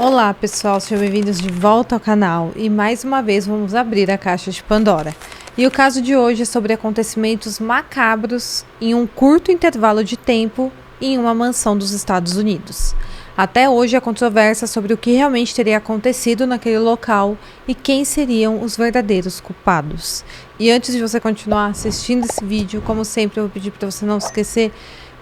Olá pessoal, sejam bem-vindos de volta ao canal e mais uma vez vamos abrir a caixa de Pandora. E o caso de hoje é sobre acontecimentos macabros em um curto intervalo de tempo em uma mansão dos Estados Unidos. Até hoje há controvérsia sobre o que realmente teria acontecido naquele local e quem seriam os verdadeiros culpados. E antes de você continuar assistindo esse vídeo, como sempre eu vou pedir para você não se esquecer,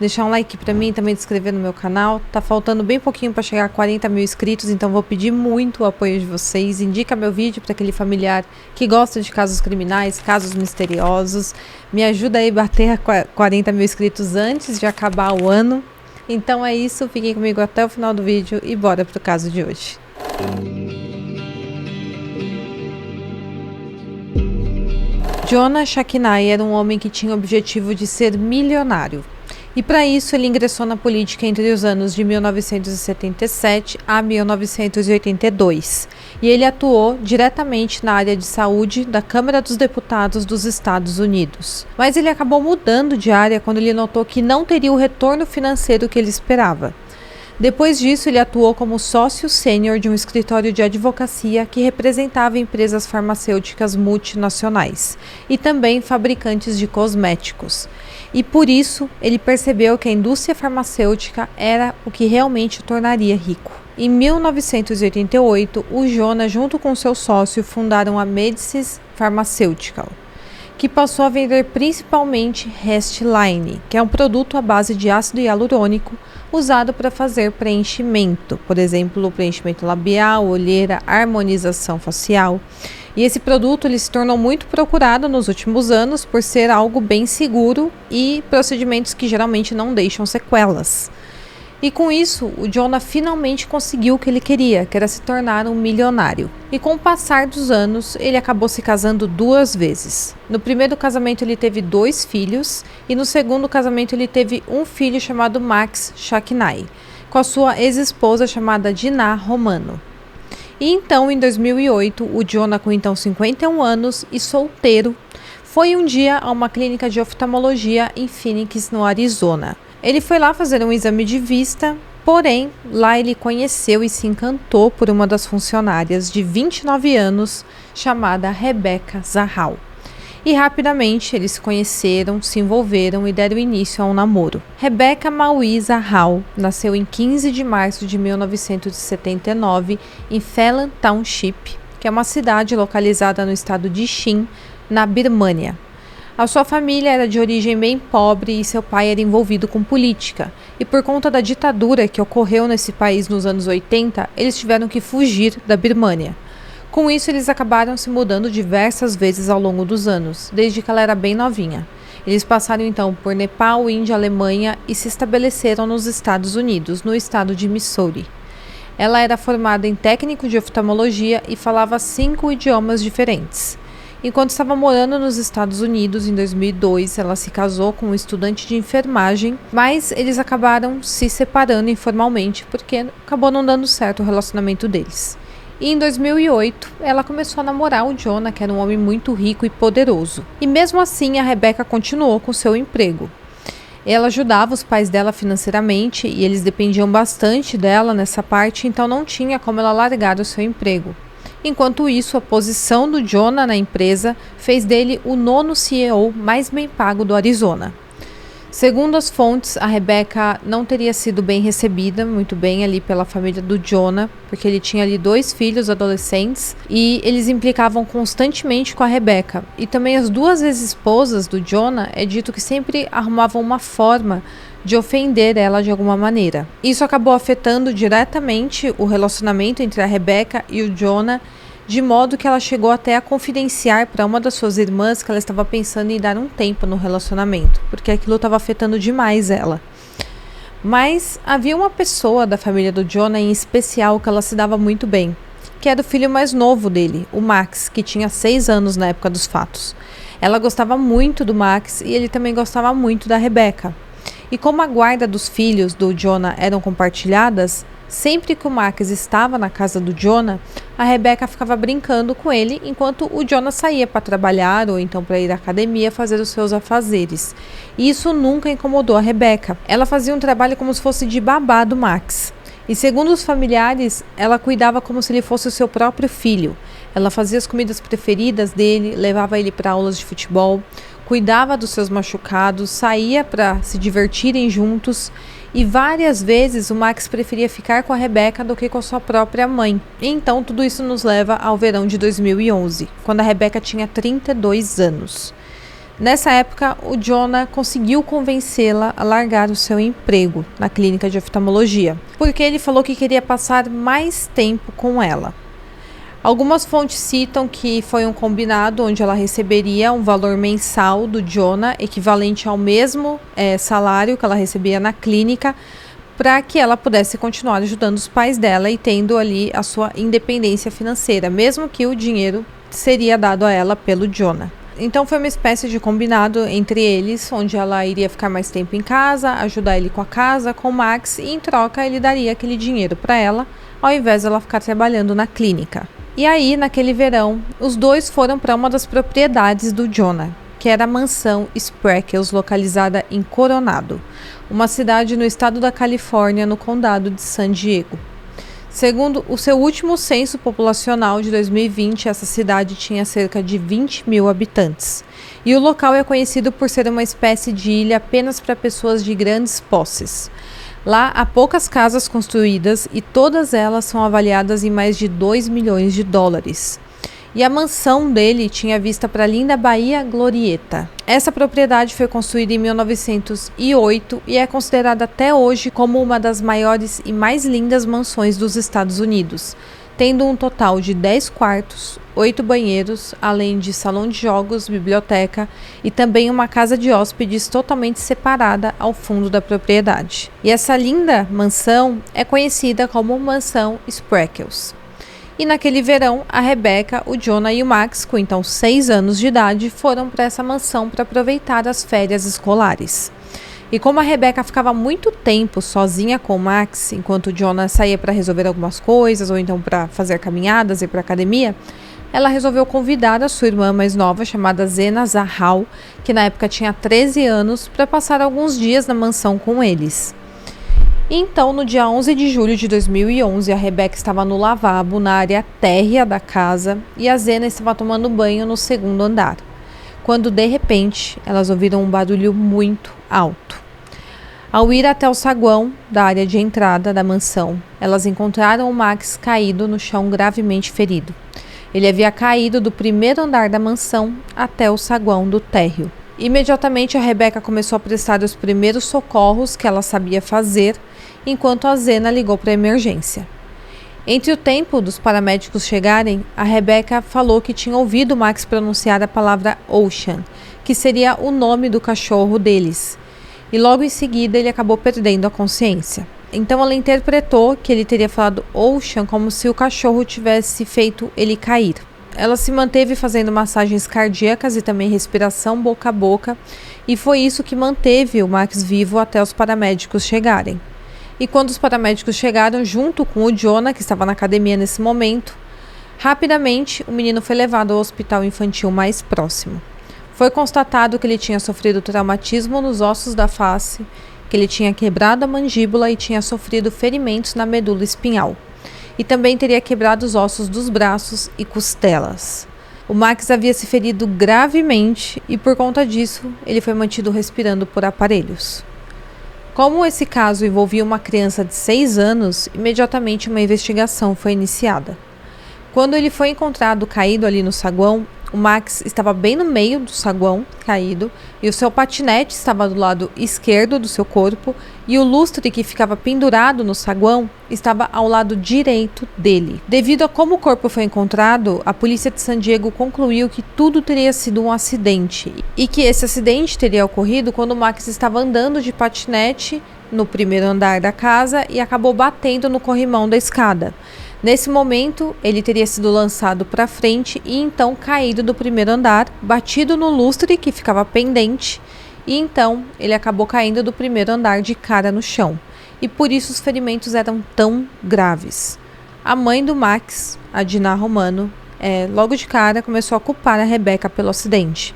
deixar um like pra mim, também se inscrever no meu canal. Tá faltando bem pouquinho para chegar a 40 mil inscritos, então vou pedir muito o apoio de vocês. Indica meu vídeo para aquele familiar que gosta de casos criminais, casos misteriosos. Me ajuda aí a bater a 40 mil inscritos antes de acabar o ano. Então é isso, fiquem comigo até o final do vídeo e bora pro caso de hoje. Jonah Shakinai era um homem que tinha o objetivo de ser milionário. E para isso ele ingressou na política entre os anos de 1977 a 1982. E ele atuou diretamente na área de saúde da Câmara dos Deputados dos Estados Unidos. Mas ele acabou mudando de área quando ele notou que não teria o retorno financeiro que ele esperava. Depois disso, ele atuou como sócio sênior de um escritório de advocacia que representava empresas farmacêuticas multinacionais e também fabricantes de cosméticos. E por isso, ele percebeu que a indústria farmacêutica era o que realmente o tornaria rico. Em 1988, o Jonah, junto com seu sócio, fundaram a Medicis Pharmaceutical, que passou a vender principalmente Restylane, que é um produto à base de ácido hialurônico usado para fazer preenchimento, por exemplo, preenchimento labial, olheira, harmonização facial. E esse produto ele se tornou muito procurado nos últimos anos por ser algo bem seguro e procedimentos que geralmente não deixam sequelas. E com isso, o Jonah finalmente conseguiu o que ele queria, que era se tornar um milionário. E com o passar dos anos, ele acabou se casando 2 vezes. No primeiro casamento ele teve 2 filhos e no segundo casamento ele teve um filho chamado Max Shakinai, com a sua ex-esposa chamada Dinah Romano. E então, em 2008, o Jonah, com então 51 anos e solteiro, foi um dia a uma clínica de oftalmologia em Phoenix, no Arizona. Ele foi lá fazer um exame de vista, porém, lá ele conheceu e se encantou por uma das funcionárias de 29 anos, chamada Rebecca Zahau. E rapidamente eles se conheceram, se envolveram e deram início a um namoro. Rebecca Maui Zahau nasceu em 15 de março de 1979 em Phelan Township, que é uma cidade localizada no estado de Shin, na Birmânia. A sua família era de origem bem pobre e seu pai era envolvido com política. E por conta da ditadura que ocorreu nesse país nos anos 80, eles tiveram que fugir da Birmânia. Com isso, eles acabaram se mudando diversas vezes ao longo dos anos, desde que ela era bem novinha. Eles passaram então por Nepal, Índia, Alemanha e se estabeleceram nos Estados Unidos, no estado de Missouri. Ela era formada em técnico de oftalmologia e falava 5 idiomas diferentes. Enquanto estava morando nos Estados Unidos, em 2002, ela se casou com um estudante de enfermagem, mas eles acabaram se separando informalmente porque acabou não dando certo o relacionamento deles. E em 2008, ela começou a namorar o Jonah, que era um homem muito rico e poderoso. E mesmo assim, a Rebecca continuou com seu emprego. Ela ajudava os pais dela financeiramente e eles dependiam bastante dela nessa parte, então não tinha como ela largar o seu emprego. Enquanto isso, a posição do Jonah na empresa fez dele o 9º CEO mais bem pago do Arizona. Segundo as fontes, a Rebecca não teria sido bem recebida, muito bem ali pela família do Jonah, porque ele tinha ali 2 filhos adolescentes e eles implicavam constantemente com a Rebecca. E também as 2 ex-esposas do Jonah é dito que sempre arrumavam uma forma de ofender ela de alguma maneira. Isso acabou afetando diretamente o relacionamento entre a Rebecca e o Jonah, de modo que ela chegou até a confidenciar para uma das suas irmãs que ela estava pensando em dar um tempo no relacionamento, porque aquilo estava afetando demais ela. Mas havia uma pessoa da família do Jonah em especial que ela se dava muito bem, que era o filho mais novo dele, o Max, que tinha 6 anos na época dos fatos. Ela gostava muito do Max e ele também gostava muito da Rebecca. E como a guarda dos filhos do Jonah eram compartilhadas, sempre que o Max estava na casa do Jonah, a Rebecca ficava brincando com ele enquanto o Jonah saía para trabalhar ou então para ir à academia fazer os seus afazeres. E isso nunca incomodou a Rebecca. Ela fazia um trabalho como se fosse de babá do Max. E segundo os familiares, ela cuidava como se ele fosse o seu próprio filho. Ela fazia as comidas preferidas dele, levava ele para aulas de futebol, cuidava dos seus machucados, saía para se divertirem juntos. E várias vezes o Max preferia ficar com a Rebecca do que com a sua própria mãe. E então tudo isso nos leva ao verão de 2011, quando a Rebecca tinha 32 anos. Nessa época, o Jonah conseguiu convencê-la a largar o seu emprego na clínica de oftalmologia, porque ele falou que queria passar mais tempo com ela. Algumas fontes citam que foi um combinado onde ela receberia um valor mensal do Jonah, equivalente ao mesmo salário que ela recebia na clínica, para que ela pudesse continuar ajudando os pais dela e tendo ali a sua independência financeira, mesmo que o dinheiro seria dado a ela pelo Jonah. Então foi uma espécie de combinado entre eles, onde ela iria ficar mais tempo em casa, ajudar ele com a casa, com o Max, e em troca ele daria aquele dinheiro para ela, ao invés de ela ficar trabalhando na clínica. E aí, naquele verão, os dois foram para uma das propriedades do Jonah, que era a mansão Spreckels, localizada em Coronado, uma cidade no estado da Califórnia, no condado de San Diego. Segundo o seu último censo populacional de 2020, essa cidade tinha cerca de 20 mil habitantes. E o local é conhecido por ser uma espécie de ilha apenas para pessoas de grandes posses. Lá há poucas casas construídas e todas elas são avaliadas em mais de 2 milhões de dólares. E a mansão dele tinha vista para a linda Baía Glorieta. Essa propriedade foi construída em 1908 e é considerada até hoje como uma das maiores e mais lindas mansões dos Estados Unidos, tendo um total de 10 quartos, 8 banheiros, além de salão de jogos, biblioteca e também uma casa de hóspedes totalmente separada ao fundo da propriedade. E essa linda mansão é conhecida como Mansão Spreckels. E naquele verão, a Rebecca, o Jonah e o Max, com então 6 anos de idade, foram para essa mansão para aproveitar as férias escolares. E como a Rebecca ficava muito tempo sozinha com o Max, enquanto o Jonah saía para resolver algumas coisas ou então para fazer caminhadas e para academia, ela resolveu convidar a sua irmã mais nova, chamada Zena Zahal, que na época tinha 13 anos, para passar alguns dias na mansão com eles. Então, no dia 11 de julho de 2011, a Rebecca estava no lavabo, na área térrea da casa, e a Zena estava tomando banho no segundo andar, quando, de repente, elas ouviram um barulho muito alto. Ao ir até o saguão da área de entrada da mansão, elas encontraram o Max caído no chão, gravemente ferido. Ele havia caído do primeiro andar da mansão até o saguão do térreo. Imediatamente, a Rebecca começou a prestar os primeiros socorros que ela sabia fazer, enquanto a Zena ligou para a emergência. Entre o tempo dos paramédicos chegarem, a Rebecca falou que tinha ouvido Max pronunciar a palavra Ocean, que seria o nome do cachorro deles. E logo em seguida ele acabou perdendo a consciência. Então ela interpretou que ele teria falado Ocean como se o cachorro tivesse feito ele cair. Ela se manteve fazendo massagens cardíacas e também respiração boca a boca, e foi isso que manteve o Max vivo até os paramédicos chegarem. E quando os paramédicos chegaram junto com o Jonah, que estava na academia nesse momento, rapidamente o menino foi levado ao hospital infantil mais próximo. Foi constatado que ele tinha sofrido traumatismo nos ossos da face, que ele tinha quebrado a mandíbula e tinha sofrido ferimentos na medula espinhal. E também teria quebrado os ossos dos braços e costelas. O Max havia se ferido gravemente e, por conta disso, ele foi mantido respirando por aparelhos. Como esse caso envolvia uma criança de 6 anos, imediatamente uma investigação foi iniciada. Quando ele foi encontrado caído ali no saguão, o Max estava bem no meio do saguão caído e o seu patinete estava do lado esquerdo do seu corpo e o lustre que ficava pendurado no saguão estava ao lado direito dele. Devido a como o corpo foi encontrado, a polícia de San Diego concluiu que tudo teria sido um acidente e que esse acidente teria ocorrido quando o Max estava andando de patinete no primeiro andar da casa e acabou batendo no corrimão da escada. Nesse momento, ele teria sido lançado para frente e então caído do primeiro andar, batido no lustre que ficava pendente, e então ele acabou caindo do primeiro andar de cara no chão. E por isso os ferimentos eram tão graves. A mãe do Max, a Dina Romano, logo de cara começou a culpar a Rebecca pelo acidente.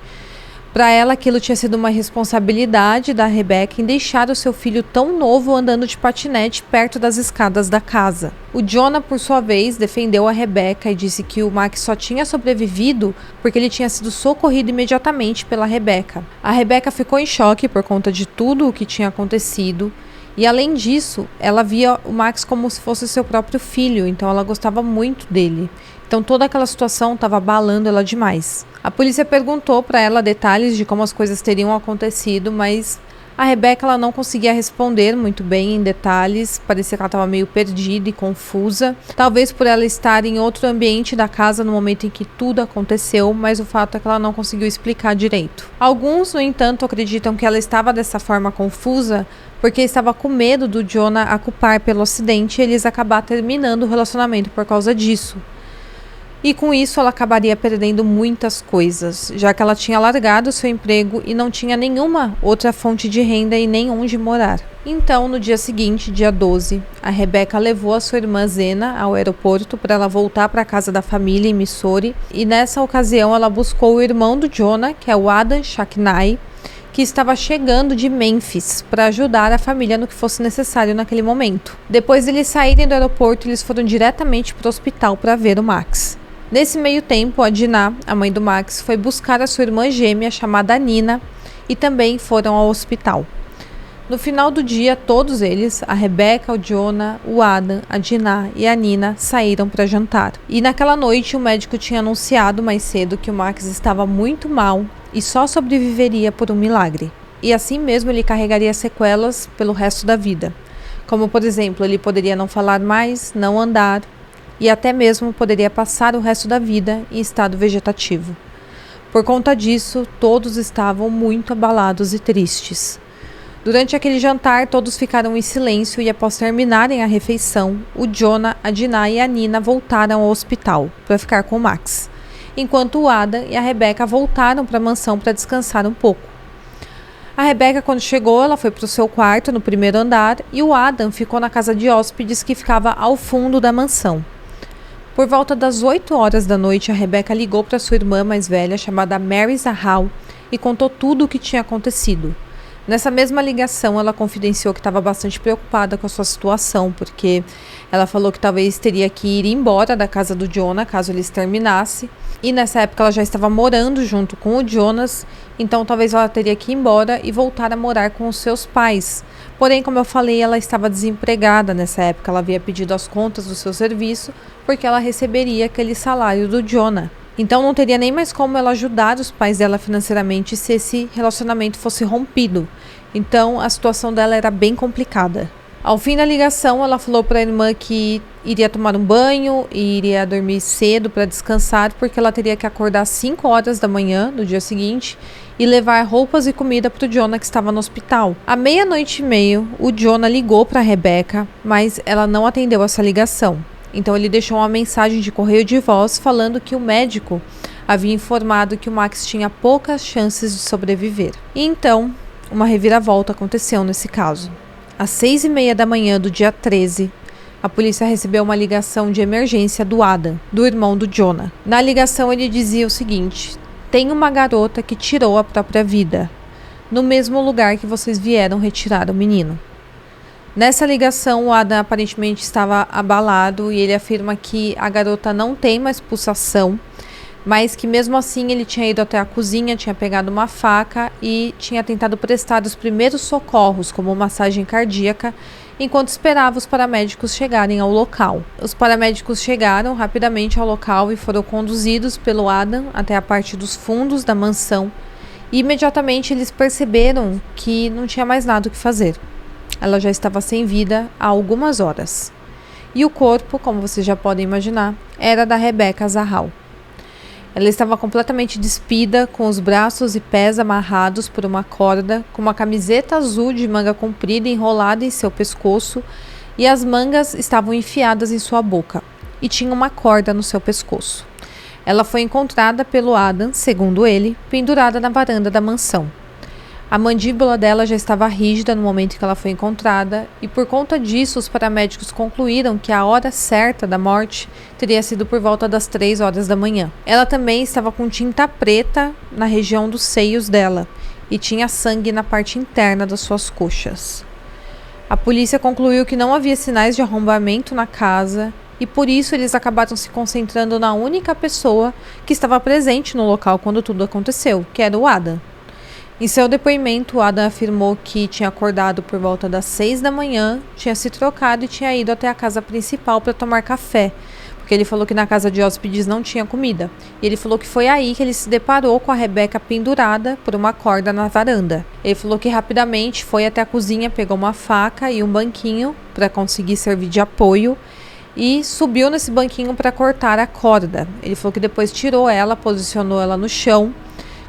Para ela, aquilo tinha sido uma responsabilidade da Rebecca em deixar o seu filho tão novo andando de patinete perto das escadas da casa. O Jonah, por sua vez, defendeu a Rebecca e disse que o Max só tinha sobrevivido porque ele tinha sido socorrido imediatamente pela Rebecca. A Rebecca ficou em choque por conta de tudo o que tinha acontecido. E além disso, ela via o Max como se fosse seu próprio filho, então ela gostava muito dele. Então toda aquela situação estava abalando ela demais. A polícia perguntou para ela detalhes de como as coisas teriam acontecido, mas a Rebecca ela não conseguia responder muito bem em detalhes, parecia que ela estava meio perdida e confusa. Talvez por ela estar em outro ambiente da casa no momento em que tudo aconteceu, mas o fato é que ela não conseguiu explicar direito. Alguns, no entanto, acreditam que ela estava dessa forma confusa porque estava com medo do Jonah a culpar pelo acidente e eles acabar terminando o relacionamento por causa disso. E com isso ela acabaria perdendo muitas coisas, já que ela tinha largado seu emprego e não tinha nenhuma outra fonte de renda e nem onde morar. Então, no dia seguinte, dia 12, a Rebecca levou a sua irmã Zena ao aeroporto para ela voltar para a casa da família em Missouri, e nessa ocasião ela buscou o irmão do Jonah, que é o Adam Shacknai, que estava chegando de Memphis para ajudar a família no que fosse necessário naquele momento. Depois de eles saírem do aeroporto, eles foram diretamente para o hospital para ver o Max. Nesse meio tempo, a Dinah, a mãe do Max, foi buscar a sua irmã gêmea chamada Nina e também foram ao hospital. No final do dia, todos eles, a Rebecca, o Jonah, o Adam, a Dinah e a Nina, saíram para jantar. E naquela noite, o médico tinha anunciado mais cedo que o Max estava muito mal e só sobreviveria por um milagre. E assim mesmo ele carregaria sequelas pelo resto da vida. Como, por exemplo, ele poderia não falar mais, não andar e até mesmo poderia passar o resto da vida em estado vegetativo. Por conta disso, todos estavam muito abalados e tristes. Durante aquele jantar, todos ficaram em silêncio e após terminarem a refeição, o Jonah, a Dinah e a Nina voltaram ao hospital para ficar com o Max, enquanto o Adam e a Rebecca voltaram para a mansão para descansar um pouco. A Rebecca, quando chegou, ela foi para o seu quarto no primeiro andar e o Adam ficou na casa de hóspedes que ficava ao fundo da mansão. Por volta das 8 horas da noite, a Rebecca ligou para sua irmã mais velha, chamada Mary Zahal, e contou tudo o que tinha acontecido. Nessa mesma ligação, ela confidenciou que estava bastante preocupada com a sua situação, porque ela falou que talvez teria que ir embora da casa do Jonah caso eles terminassem. E nessa época ela já estava morando junto com o Jonas, então talvez ela teria que ir embora e voltar a morar com os seus pais. Porém, como eu falei, ela estava desempregada nessa época, ela havia pedido as contas do seu serviço porque ela receberia aquele salário do Jonah. Então não teria nem mais como ela ajudar os pais dela financeiramente se esse relacionamento fosse rompido. Então a situação dela era bem complicada. Ao fim da ligação, ela falou para a irmã que iria tomar um banho e iria dormir cedo para descansar, porque ela teria que acordar às 5 horas da manhã no dia seguinte e levar roupas e comida para o Jonah, que estava no hospital. À 00:30, o Jonah ligou para a Rebecca, mas ela não atendeu essa ligação. Então ele deixou uma mensagem de correio de voz falando que o médico havia informado que o Max tinha poucas chances de sobreviver. E então, uma reviravolta aconteceu nesse caso. Às 6:30 da manhã do dia 13, a polícia recebeu uma ligação de emergência do Adam, do irmão do Jonah. Na ligação ele dizia o seguinte: tem uma garota que tirou a própria vida, no mesmo lugar que vocês vieram retirar o menino. Nessa ligação, o Adam aparentemente estava abalado e ele afirma que a garota não tem mais pulsação, mas que mesmo assim ele tinha ido até a cozinha, tinha pegado uma faca e tinha tentado prestar os primeiros socorros, como massagem cardíaca, enquanto esperava os paramédicos chegarem ao local. Os paramédicos chegaram rapidamente ao local e foram conduzidos pelo Adam até a parte dos fundos da mansão e imediatamente eles perceberam que não tinha mais nada o que fazer. Ela já estava sem vida há algumas horas. E o corpo, como vocês já podem imaginar, era da Rebecca Zahal. Ela estava completamente despida, com os braços e pés amarrados por uma corda, com uma camiseta azul de manga comprida enrolada em seu pescoço, e as mangas estavam enfiadas em sua boca, e tinha uma corda no seu pescoço. Ela foi encontrada pelo Adam, segundo ele, pendurada na varanda da mansão. A mandíbula dela já estava rígida no momento que ela foi encontrada e por conta disso os paramédicos concluíram que a hora certa da morte teria sido por volta das 3 horas da manhã. Ela também estava com tinta preta na região dos seios dela e tinha sangue na parte interna das suas coxas. A polícia concluiu que não havia sinais de arrombamento na casa e por isso eles acabaram se concentrando na única pessoa que estava presente no local quando tudo aconteceu, que era o Adam. Em seu depoimento, Adam afirmou que tinha acordado por volta das 6 da manhã, tinha se trocado e tinha ido até a casa principal para tomar café, porque ele falou que na casa de hóspedes não tinha comida. E ele falou que foi aí que ele se deparou com a Rebecca pendurada por uma corda na varanda. Ele falou que rapidamente foi até a cozinha, pegou uma faca e um banquinho para conseguir servir de apoio e subiu nesse banquinho para cortar a corda. Ele falou que depois tirou ela, posicionou ela no chão,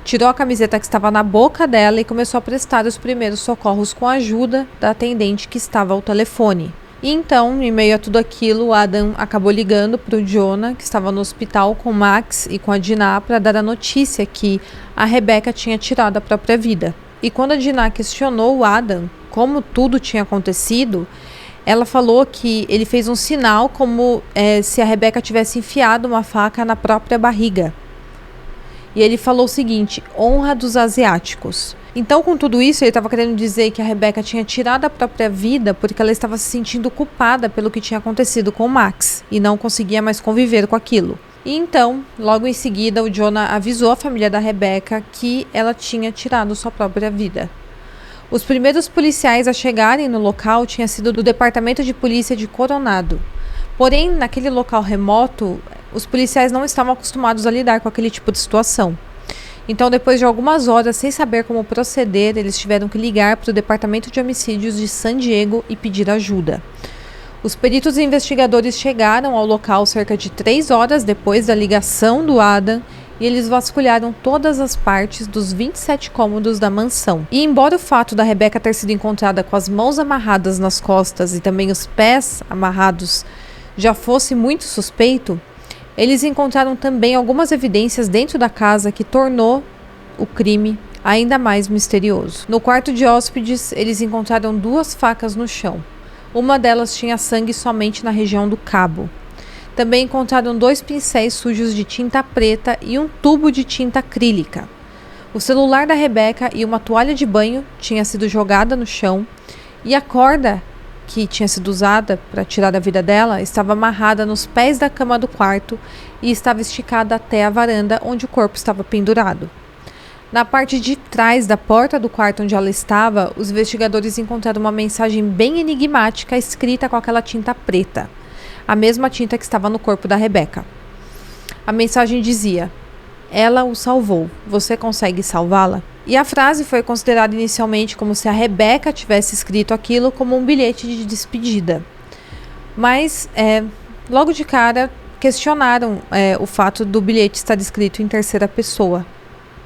tirou a camiseta que estava na boca dela e começou a prestar os primeiros socorros com a ajuda da atendente que estava ao telefone. E então, em meio a tudo aquilo, o Adam acabou ligando para o Jonah, que estava no hospital com o Max e com a Dinah, para dar a notícia que a Rebecca tinha tirado a própria vida. E quando a Dinah questionou o Adam como tudo tinha acontecido, ela falou que ele fez um sinal como se a Rebecca tivesse enfiado uma faca na própria barriga. E ele falou o seguinte: honra dos asiáticos. Então, com tudo isso, ele estava querendo dizer que a Rebecca tinha tirado a própria vida porque ela estava se sentindo culpada pelo que tinha acontecido com o Max e não conseguia mais conviver com aquilo. E então, logo em seguida, o Jonah avisou a família da Rebecca que ela tinha tirado sua própria vida. Os primeiros policiais a chegarem no local tinham sido do Departamento de Polícia de Coronado. Porém, naquele local remoto, os policiais não estavam acostumados a lidar com aquele tipo de situação. Então, depois de algumas horas, sem saber como proceder, eles tiveram que ligar para o Departamento de Homicídios de San Diego e pedir ajuda. Os peritos e investigadores chegaram ao local cerca de 3 horas depois da ligação do Adam e eles vasculharam todas as partes dos 27 cômodos da mansão. E embora o fato da Rebecca ter sido encontrada com as mãos amarradas nas costas e também os pés amarrados já fosse muito suspeito, eles encontraram também algumas evidências dentro da casa que tornou o crime ainda mais misterioso. No quarto de hóspedes, eles encontraram 2 facas no chão. Uma delas tinha sangue somente na região do cabo. Também encontraram 2 pincéis sujos de tinta preta e um tubo de tinta acrílica. O celular da Rebecca e uma toalha de banho tinha sido jogada no chão e a corda que tinha sido usada para tirar a vida dela estava amarrada nos pés da cama do quarto e estava esticada até a varanda onde o corpo estava pendurado. Na parte de trás da porta do quarto onde ela estava, os investigadores encontraram uma mensagem bem enigmática escrita com aquela tinta preta, a mesma tinta que estava no corpo da Rebecca. A mensagem dizia: "Ela o salvou, você consegue salvá-la?" E a frase foi considerada inicialmente como se a Rebecca tivesse escrito aquilo como um bilhete de despedida. Mas, logo de cara, questionaram o fato do bilhete estar escrito em terceira pessoa.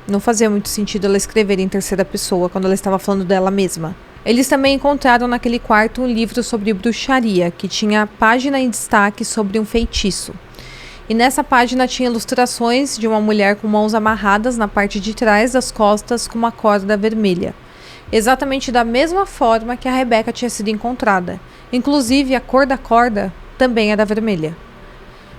Não fazia muito sentido ela escrever em terceira pessoa quando ela estava falando dela mesma. Eles também encontraram naquele quarto um livro sobre bruxaria, que tinha a página em destaque sobre um feitiço. E nessa página tinha ilustrações de uma mulher com mãos amarradas na parte de trás das costas com uma corda vermelha. Exatamente da mesma forma que a Rebecca tinha sido encontrada. Inclusive, a cor da corda também era vermelha.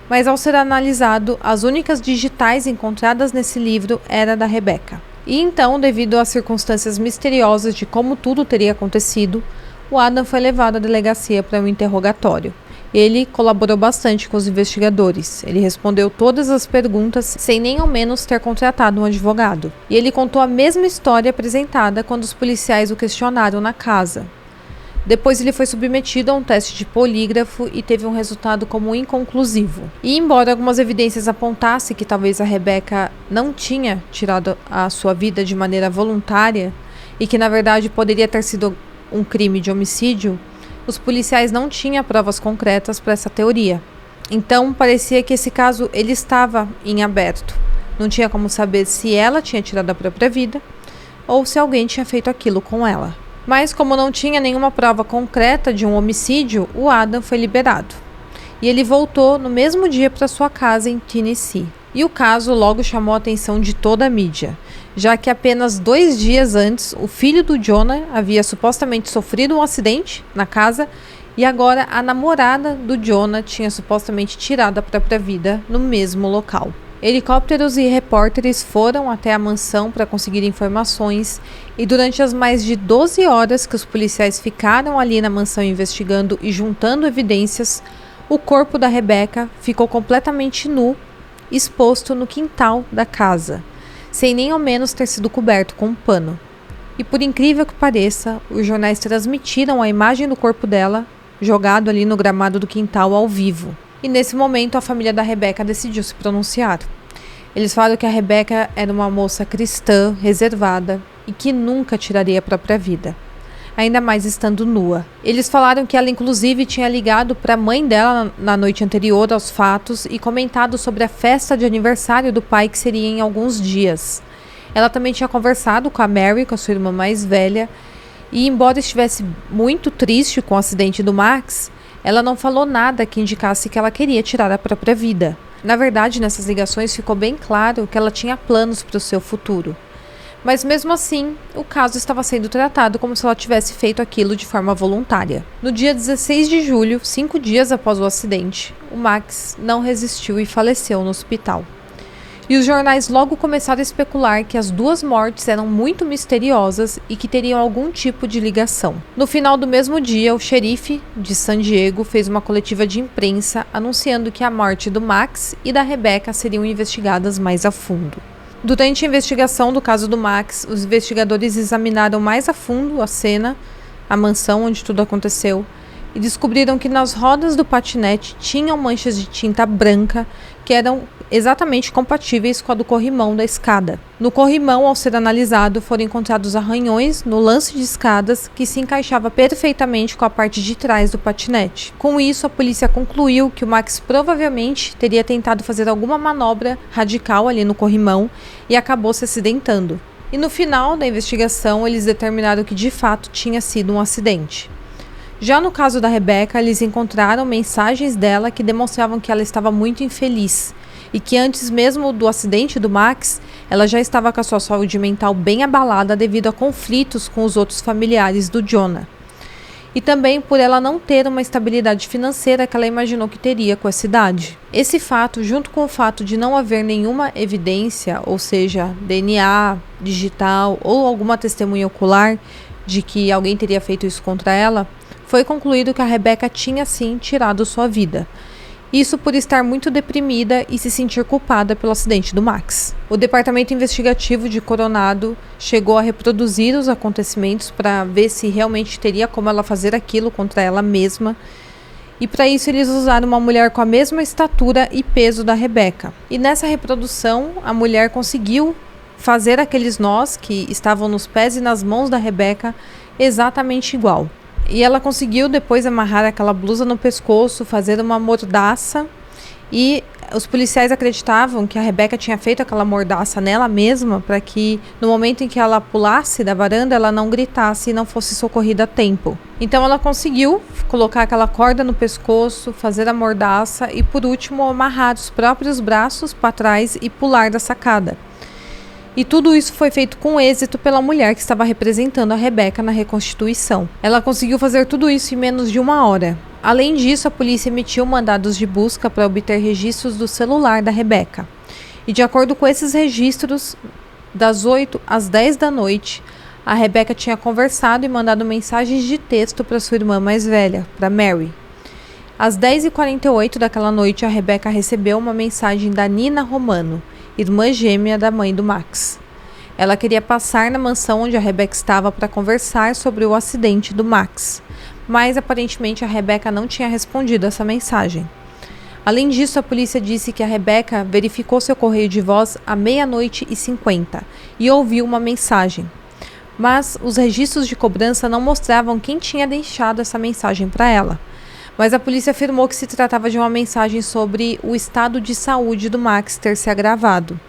Mas ao ser analisado, as únicas digitais encontradas nesse livro era da Rebecca. E então, devido às circunstâncias misteriosas de como tudo teria acontecido, o Adam foi levado à delegacia para um interrogatório. Ele colaborou bastante com os investigadores. Ele respondeu todas as perguntas sem nem ao menos ter contratado um advogado. E ele contou a mesma história apresentada quando os policiais o questionaram na casa. Depois ele foi submetido a um teste de polígrafo e teve um resultado como inconclusivo. E embora algumas evidências apontassem que talvez a Rebecca não tinha tirado a sua vida de maneira voluntária e que na verdade poderia ter sido um crime de homicídio, os policiais não tinham provas concretas para essa teoria. Então, parecia que esse caso ele estava em aberto. Não tinha como saber se ela tinha tirado a própria vida ou se alguém tinha feito aquilo com ela. Mas, como não tinha nenhuma prova concreta de um homicídio, o Adam foi liberado. E ele voltou no mesmo dia para sua casa em Tennessee. E o caso logo chamou a atenção de toda a mídia, já que apenas 2 dias antes o filho do Jonah havia supostamente sofrido um acidente na casa e agora a namorada do Jonah tinha supostamente tirado a própria vida no mesmo local. Helicópteros e repórteres foram até a mansão para conseguir informações e durante as mais de 12 horas que os policiais ficaram ali na mansão investigando e juntando evidências, o corpo da Rebecca ficou completamente nu, exposto no quintal da casa, sem nem ao menos ter sido coberto com um pano. E por incrível que pareça, os jornais transmitiram a imagem do corpo dela jogado ali no gramado do quintal ao vivo. E nesse momento a família da Rebecca decidiu se pronunciar. Eles falaram que a Rebecca era uma moça cristã, reservada e que nunca tiraria a própria vida, ainda mais estando nua. Eles falaram que ela inclusive tinha ligado para a mãe dela na noite anterior aos fatos e comentado sobre a festa de aniversário do pai que seria em alguns dias. Ela também tinha conversado com a Mary, com a sua irmã mais velha, e embora estivesse muito triste com o acidente do Max, ela não falou nada que indicasse que ela queria tirar a própria vida. Na verdade, nessas ligações ficou bem claro que ela tinha planos para o seu futuro. Mas mesmo assim, o caso estava sendo tratado como se ela tivesse feito aquilo de forma voluntária. No dia 16 de julho, 5 dias após o acidente, o Max não resistiu e faleceu no hospital. E os jornais logo começaram a especular que as 2 mortes eram muito misteriosas e que teriam algum tipo de ligação. No final do mesmo dia, o xerife de San Diego fez uma coletiva de imprensa anunciando que a morte do Max e da Rebecca seriam investigadas mais a fundo. Durante a investigação do caso do Max, os investigadores examinaram mais a fundo a cena, a mansão onde tudo aconteceu, e descobriram que nas rodas do patinete tinham manchas de tinta branca que eram exatamente compatíveis com a do corrimão da escada. No corrimão, ao ser analisado, foram encontrados arranhões no lance de escadas que se encaixava perfeitamente com a parte de trás do patinete. Com isso, a polícia concluiu que o Max provavelmente teria tentado fazer alguma manobra radical ali no corrimão e acabou se acidentando. E no final da investigação, eles determinaram que de fato tinha sido um acidente. Já no caso da Rebecca, eles encontraram mensagens dela que demonstravam que ela estava muito infeliz e que antes mesmo do acidente do Max, ela já estava com a sua saúde mental bem abalada devido a conflitos com os outros familiares do Jonah. E também por ela não ter uma estabilidade financeira que ela imaginou que teria com essa idade. Esse fato, junto com o fato de não haver nenhuma evidência, ou seja, DNA, digital ou alguma testemunha ocular de que alguém teria feito isso contra ela, foi concluído que a Rebecca tinha sim tirado sua vida. Isso por estar muito deprimida e se sentir culpada pelo acidente do Max. O departamento investigativo de Coronado chegou a reproduzir os acontecimentos para ver se realmente teria como ela fazer aquilo contra ela mesma. E para isso eles usaram uma mulher com a mesma estatura e peso da Rebecca. E nessa reprodução, a mulher conseguiu fazer aqueles nós que estavam nos pés e nas mãos da Rebecca exatamente igual. E ela conseguiu depois amarrar aquela blusa no pescoço, fazer uma mordaça. E os policiais acreditavam que a Rebecca tinha feito aquela mordaça nela mesma para que no momento em que ela pulasse da varanda, ela não gritasse e não fosse socorrida a tempo. Então ela conseguiu colocar aquela corda no pescoço, fazer a mordaça e por último amarrar os próprios braços para trás e pular da sacada. E tudo isso foi feito com êxito pela mulher que estava representando a Rebecca na reconstituição. Ela conseguiu fazer tudo isso em menos de 1 hora. Além disso, a polícia emitiu mandados de busca para obter registros do celular da Rebecca. E de acordo com esses registros, das 8 às 10 da noite, a Rebecca tinha conversado e mandado mensagens de texto para sua irmã mais velha, para Mary. Às 10h48 daquela noite, a Rebecca recebeu uma mensagem da Nina Romano, irmã gêmea da mãe do Max. Ela queria passar na mansão onde a Rebecca estava para conversar sobre o acidente do Max, mas aparentemente a Rebecca não tinha respondido essa mensagem. Além disso, a polícia disse que a Rebecca verificou seu correio de voz à 00:50 e ouviu uma mensagem, mas os registros de cobrança não mostravam quem tinha deixado essa mensagem para ela. Mas a polícia afirmou que se tratava de uma mensagem sobre o estado de saúde do Max ter se agravado.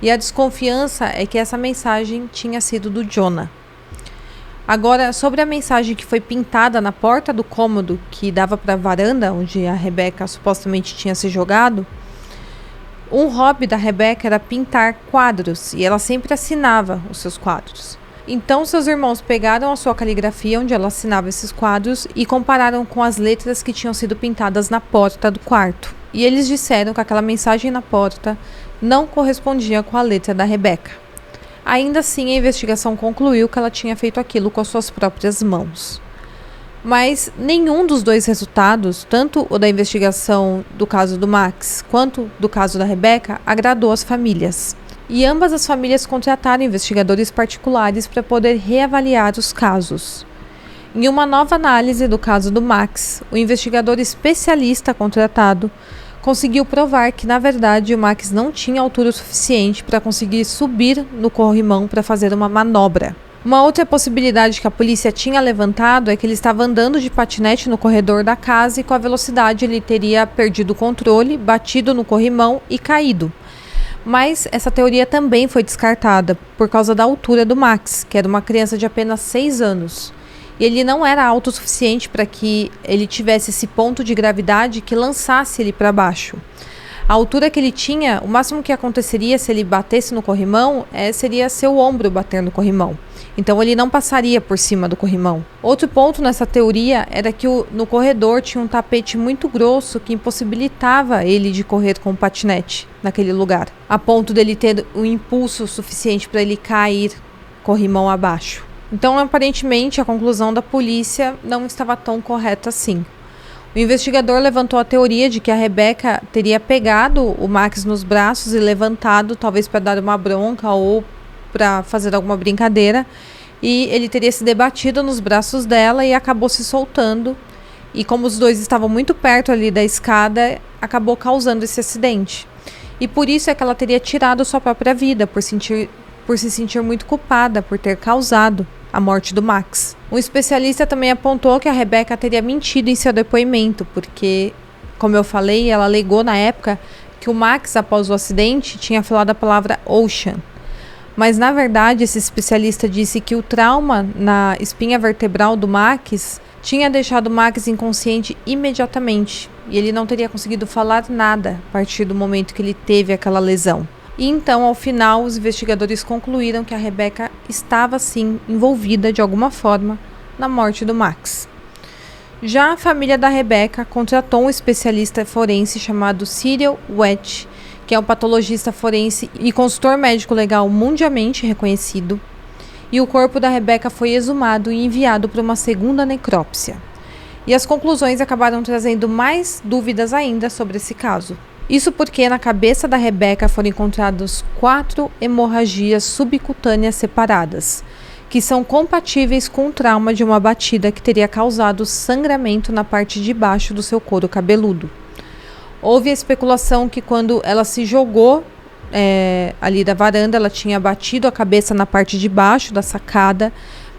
E a desconfiança é que essa mensagem tinha sido do Jonah. Agora, sobre a mensagem que foi pintada na porta do cômodo que dava para a varanda onde a Rebecca supostamente tinha se jogado, Um hobby da Rebecca era pintar quadros e ela sempre assinava os seus quadros. Então seus irmãos pegaram a sua caligrafia onde ela assinava esses quadros e compararam com as letras que tinham sido pintadas na porta do quarto. E eles disseram que aquela mensagem na porta não correspondia com a letra da Rebecca. Ainda assim, a investigação concluiu que ela tinha feito aquilo com as suas próprias mãos. Mas nenhum dos dois resultados, tanto o da investigação do caso do Max quanto do caso da Rebecca, agradou as famílias. E ambas as famílias contrataram investigadores particulares para poder reavaliar os casos. Em uma nova análise do caso do Max, o investigador especialista contratado conseguiu provar que, na verdade, o Max não tinha altura suficiente para conseguir subir no corrimão para fazer uma manobra. Uma outra possibilidade que a polícia tinha levantado é que ele estava andando de patinete no corredor da casa e com a velocidade ele teria perdido o controle, batido no corrimão e caído. Mas essa teoria também foi descartada por causa da altura do Max, que era uma criança de apenas 6 anos. E ele não era alto o suficiente para que ele tivesse esse ponto de gravidade que lançasse ele para baixo. A altura que ele tinha, o máximo que aconteceria se ele batesse no corrimão seria seu ombro bater no corrimão. Então ele não passaria por cima do corrimão. Outro ponto nessa teoria era que no corredor tinha um tapete muito grosso que impossibilitava ele de correr com o patinete naquele lugar, a ponto dele ter o impulso suficiente para ele cair corrimão abaixo. Então, aparentemente, a conclusão da polícia não estava tão correta assim. O investigador levantou a teoria de que a Rebecca teria pegado o Max nos braços e levantado, talvez para dar uma bronca ou para fazer alguma brincadeira, e ele teria se debatido nos braços dela e acabou se soltando. E como os dois estavam muito perto ali da escada, acabou causando esse acidente. E por isso é que ela teria tirado sua própria vida, por se sentir muito culpada por ter causado a morte do Max. Um especialista também apontou que a Rebecca teria mentido em seu depoimento, porque, como eu falei, ela alegou na época que o Max, após o acidente, tinha falado a palavra ocean. Mas, na verdade, esse especialista disse que o trauma na espinha vertebral do Max tinha deixado o Max inconsciente imediatamente, e ele não teria conseguido falar nada a partir do momento que ele teve aquela lesão. E então, ao final, os investigadores concluíram que a Rebecca estava, sim, envolvida de alguma forma na morte do Max. Já a família da Rebecca contratou um especialista forense chamado Cyril Wetch, que é um patologista forense e consultor médico legal mundialmente reconhecido, e o corpo da Rebecca foi exumado e enviado para uma segunda necrópsia. E as conclusões acabaram trazendo mais dúvidas ainda sobre esse caso. Isso porque na cabeça da Rebecca foram encontradas 4 hemorragias subcutâneas separadas, que são compatíveis com o trauma de uma batida que teria causado sangramento na parte de baixo do seu couro cabeludo. Houve a especulação que quando ela se jogou ali da varanda, ela tinha batido a cabeça na parte de baixo da sacada,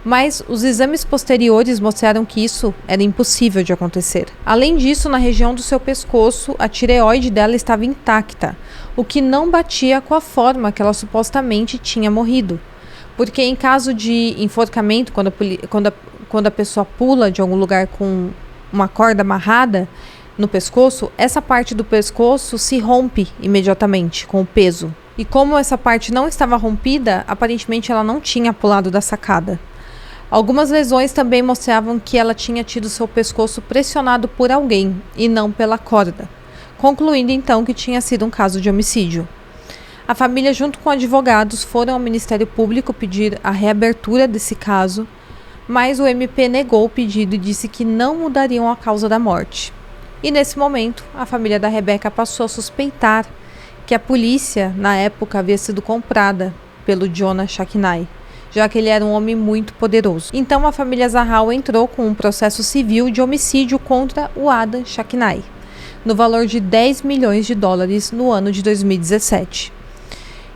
mas os exames posteriores mostraram que isso era impossível de acontecer. Além disso, na região do seu pescoço, a tireoide dela estava intacta, o que não batia com a forma que ela supostamente tinha morrido. Porque em caso de enforcamento, quando a pessoa pula de algum lugar com uma corda amarrada no pescoço, essa parte do pescoço se rompe imediatamente com o peso. E como essa parte não estava rompida, aparentemente ela não tinha pulado da sacada. Algumas lesões também mostravam que ela tinha tido seu pescoço pressionado por alguém e não pela corda, concluindo então que tinha sido um caso de homicídio. A família, junto com advogados, foram ao Ministério Público pedir a reabertura desse caso, mas o MP negou o pedido e disse que não mudariam a causa da morte. E nesse momento, a família da Rebecca passou a suspeitar que a polícia, na época, havia sido comprada pelo Jonah Shakinai, já que ele era um homem muito poderoso. Então a família Zahal entrou com um processo civil de homicídio contra o Adam Shakinai, no valor de 10 milhões de dólares no ano de 2017.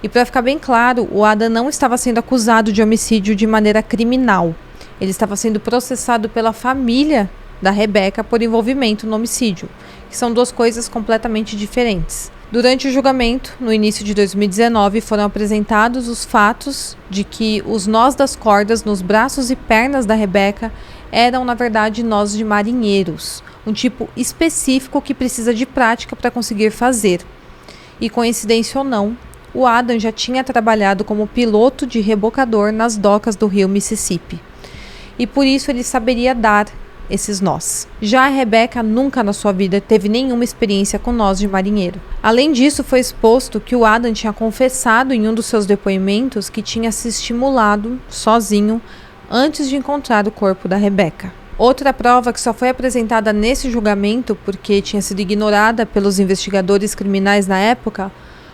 E para ficar bem claro, o Adam não estava sendo acusado de homicídio de maneira criminal. Ele estava sendo processado pela família da Rebecca por envolvimento no homicídio, que são duas coisas completamente diferentes. Durante o julgamento, no início de 2019, foram apresentados os fatos de que os nós das cordas nos braços e pernas da Rebecca eram, na verdade, nós de marinheiros, um tipo específico que precisa de prática para conseguir fazer. E coincidência ou não, o Adam já tinha trabalhado como piloto de rebocador nas docas do rio Mississippi. E por isso ele saberia dar esses nós. Já a Rebecca nunca na sua vida teve nenhuma experiência com nós de marinheiro. Além disso, foi exposto que o Adam tinha confessado em um dos seus depoimentos que tinha se estimulado sozinho antes de encontrar o corpo da Rebecca. Outra prova que só foi apresentada nesse julgamento, porque tinha sido ignorada pelos investigadores criminais na época,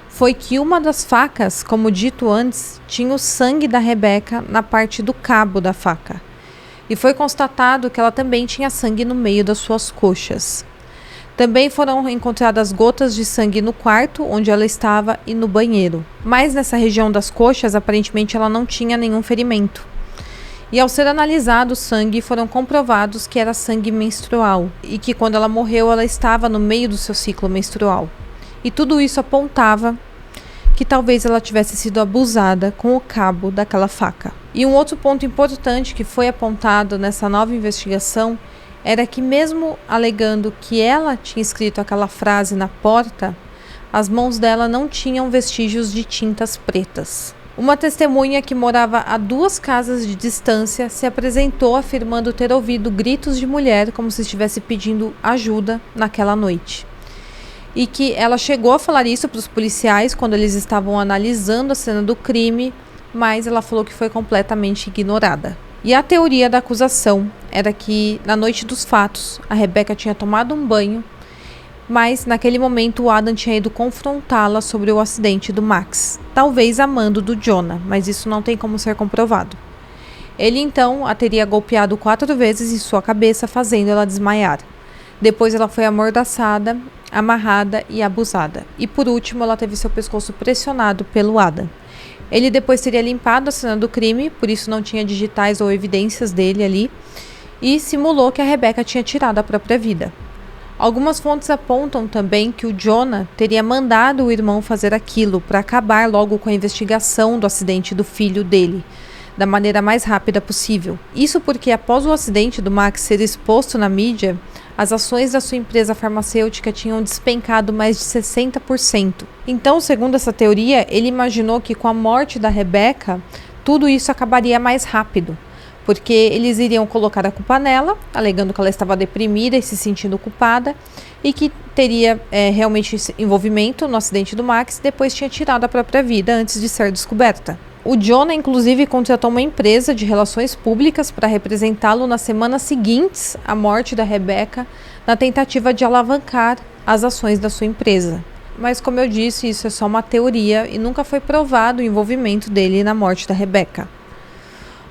foi que uma das facas, como dito antes, tinha o sangue da Rebecca na parte do cabo da faca. E foi constatado que ela também tinha sangue no meio das suas coxas. Também foram encontradas gotas de sangue no quarto onde ela estava e no banheiro. Mas nessa região das coxas, aparentemente ela não tinha nenhum ferimento. E ao ser analisado o sangue, foram comprovados que era sangue menstrual e que quando ela morreu, ela estava no meio do seu ciclo menstrual. E tudo isso apontava que talvez ela tivesse sido abusada com o cabo daquela faca. E um outro ponto importante que foi apontado nessa nova investigação era que, mesmo alegando que ela tinha escrito aquela frase na porta, as mãos dela não tinham vestígios de tintas pretas. Uma testemunha que morava a 2 casas de distância se apresentou afirmando ter ouvido gritos de mulher como se estivesse pedindo ajuda naquela noite. E que ela chegou a falar isso para os policiais quando eles estavam analisando a cena do crime, mas ela falou que foi completamente ignorada. E a teoria da acusação era que, na noite dos fatos, a Rebecca tinha tomado um banho, mas naquele momento o Adam tinha ido confrontá-la sobre o acidente do Max, talvez a mando do Jonah, mas isso não tem como ser comprovado. Ele então a teria golpeado 4 vezes em sua cabeça, fazendo ela desmaiar. Depois ela foi amordaçada, amarrada e abusada. E por último, ela teve seu pescoço pressionado pelo Adam. Ele depois teria limpado a cena do crime, por isso não tinha digitais ou evidências dele ali, e simulou que a Rebecca tinha tirado a própria vida. Algumas fontes apontam também que o Jonah teria mandado o irmão fazer aquilo para acabar logo com a investigação do acidente do filho dele, da maneira mais rápida possível. Isso porque após o acidente do Max ser exposto na mídia, as ações da sua empresa farmacêutica tinham despencado mais de 60%. Então, segundo essa teoria, ele imaginou que com a morte da Rebecca, tudo isso acabaria mais rápido, porque eles iriam colocar a culpa nela, alegando que ela estava deprimida e se sentindo culpada, e que teria realmente envolvimento no acidente do Max, depois tinha tirado a própria vida antes de ser descoberta. O Jonah, inclusive, contratou uma empresa de relações públicas para representá-lo nas semanas seguintes à morte da Rebecca, na tentativa de alavancar as ações da sua empresa. Mas, como eu disse, isso é só uma teoria e nunca foi provado o envolvimento dele na morte da Rebecca.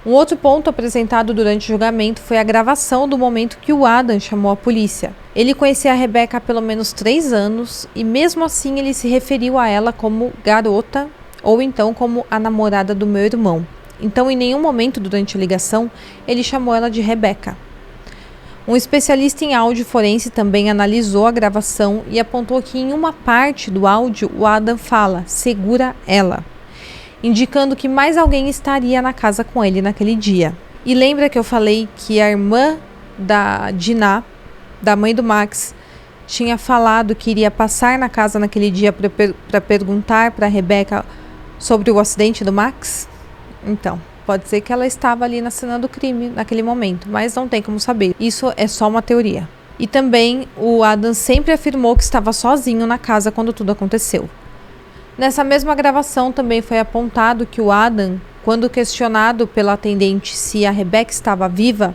Um outro ponto apresentado durante o julgamento foi a gravação do momento que o Adam chamou a polícia. Ele conhecia a Rebecca há pelo menos 3 anos e mesmo assim ele se referiu a ela como garota ou então como a namorada do meu irmão. Então, em nenhum momento durante a ligação, ele chamou ela de Rebecca. Um especialista em áudio forense também analisou a gravação e apontou que em uma parte do áudio o Adam fala, segura ela, indicando que mais alguém estaria na casa com ele naquele dia. E lembra que eu falei que a irmã da Dinah, da mãe do Max, tinha falado que iria passar na casa naquele dia para perguntar para a Rebecca sobre o acidente do Max? Então, pode ser que ela estava ali na cena do crime naquele momento, mas não tem como saber. Isso é só uma teoria. E também o Adam sempre afirmou que estava sozinho na casa quando tudo aconteceu. Nessa mesma gravação também foi apontado que o Adam, quando questionado pela atendente se a Rebecca estava viva,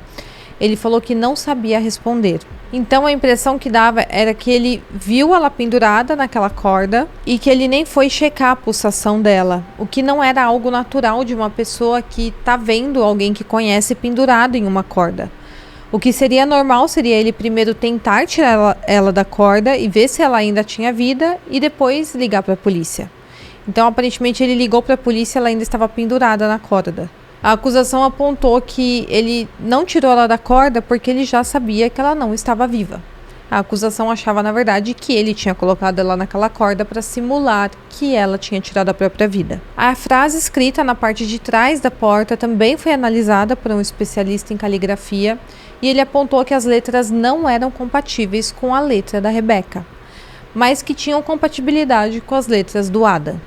ele falou que não sabia responder. Então a impressão que dava era que ele viu ela pendurada naquela corda e que ele nem foi checar a pulsação dela, o que não era algo natural de uma pessoa que está vendo alguém que conhece pendurado em uma corda. O que seria normal seria ele primeiro tentar tirar ela da corda e ver se ela ainda tinha vida e depois ligar para a polícia. Então aparentemente ele ligou para a polícia e ela ainda estava pendurada na corda. A acusação apontou que ele não tirou ela da corda porque ele já sabia que ela não estava viva. A acusação achava, na verdade, que ele tinha colocado ela naquela corda para simular que ela tinha tirado a própria vida. A frase escrita na parte de trás da porta também foi analisada por um especialista em caligrafia e ele apontou que as letras não eram compatíveis com a letra da Rebecca. mas que tinham compatibilidade com as letras do Adam.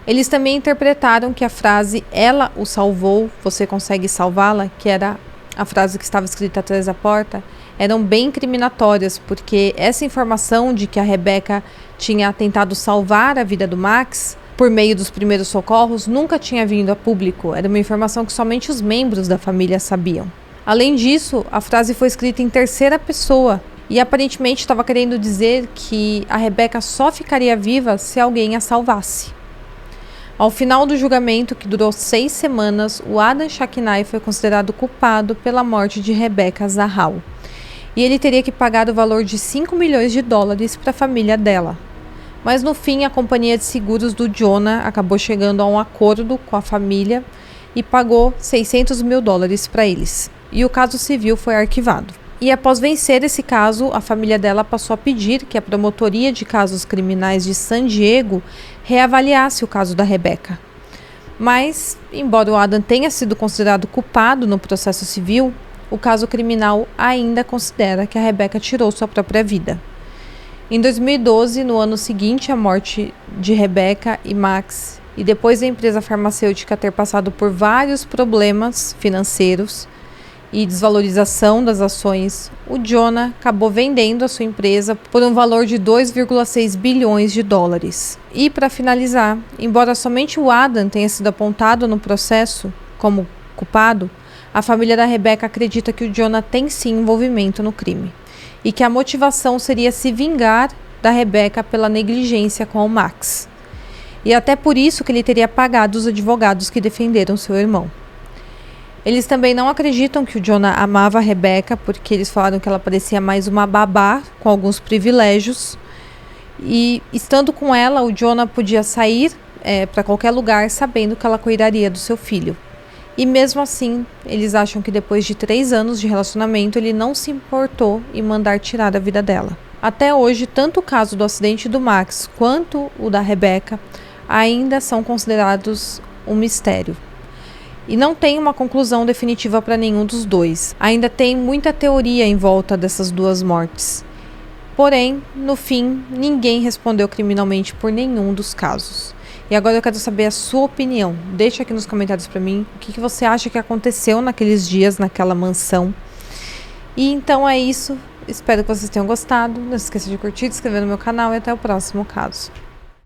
Eles também interpretaram que a frase "ela o salvou, você consegue salvá-la", que era a frase que estava escrita atrás da porta, eram bem incriminatórias, porque essa informação de que a Rebecca tinha tentado salvar a vida do Max por meio dos primeiros socorros nunca tinha vindo a público. Era uma informação que somente os membros da família sabiam. Além disso, a frase foi escrita em terceira pessoa e aparentemente estava querendo dizer que a Rebecca só ficaria viva se alguém a salvasse. Ao final do julgamento, que durou 6 semanas, o Adam Shacknai foi considerado culpado pela morte de Rebecca Zahau. E ele teria que pagar o valor de $5 milhões para a família dela. Mas no fim, a companhia de seguros do Jonah acabou chegando a um acordo com a família e pagou $600 mil para eles. E o caso civil foi arquivado. E após vencer esse caso, a família dela passou a pedir que a Promotoria de Casos Criminais de San Diego reavaliasse o caso da Rebecca. Mas, embora o Adam tenha sido considerado culpado no processo civil, o caso criminal ainda considera que a Rebecca tirou sua própria vida. Em 2012, no ano seguinte à morte de Rebecca e Max, e depois da empresa farmacêutica ter passado por vários problemas financeiros e desvalorização das ações, o Jonah acabou vendendo a sua empresa por um valor de $2,6 bilhões. E para finalizar, embora somente o Adam tenha sido apontado no processo como culpado, a família da Rebecca acredita que o Jonah tem sim envolvimento no crime e que a motivação seria se vingar da Rebecca pela negligência com o Max. E até por isso que ele teria pagado os advogados que defenderam seu irmão. Eles também não acreditam que o Jonah amava a Rebecca, porque eles falaram que ela parecia mais uma babá com alguns privilégios. E estando com ela, o Jonah podia sair para qualquer lugar sabendo que ela cuidaria do seu filho. E mesmo assim, eles acham que depois de 3 anos de relacionamento, ele não se importou em mandar tirar a vida dela. Até hoje, tanto o caso do acidente do Max quanto o da Rebecca ainda são considerados um mistério. E não tem uma conclusão definitiva para nenhum dos dois. Ainda tem muita teoria em volta dessas duas mortes. Porém, no fim, ninguém respondeu criminalmente por nenhum dos casos. E agora eu quero saber a sua opinião. Deixa aqui nos comentários para mim o que você acha que aconteceu naqueles dias, naquela mansão. E então é isso. Espero que vocês tenham gostado. Não se esqueça de curtir, de se inscrever no meu canal e até o próximo caso.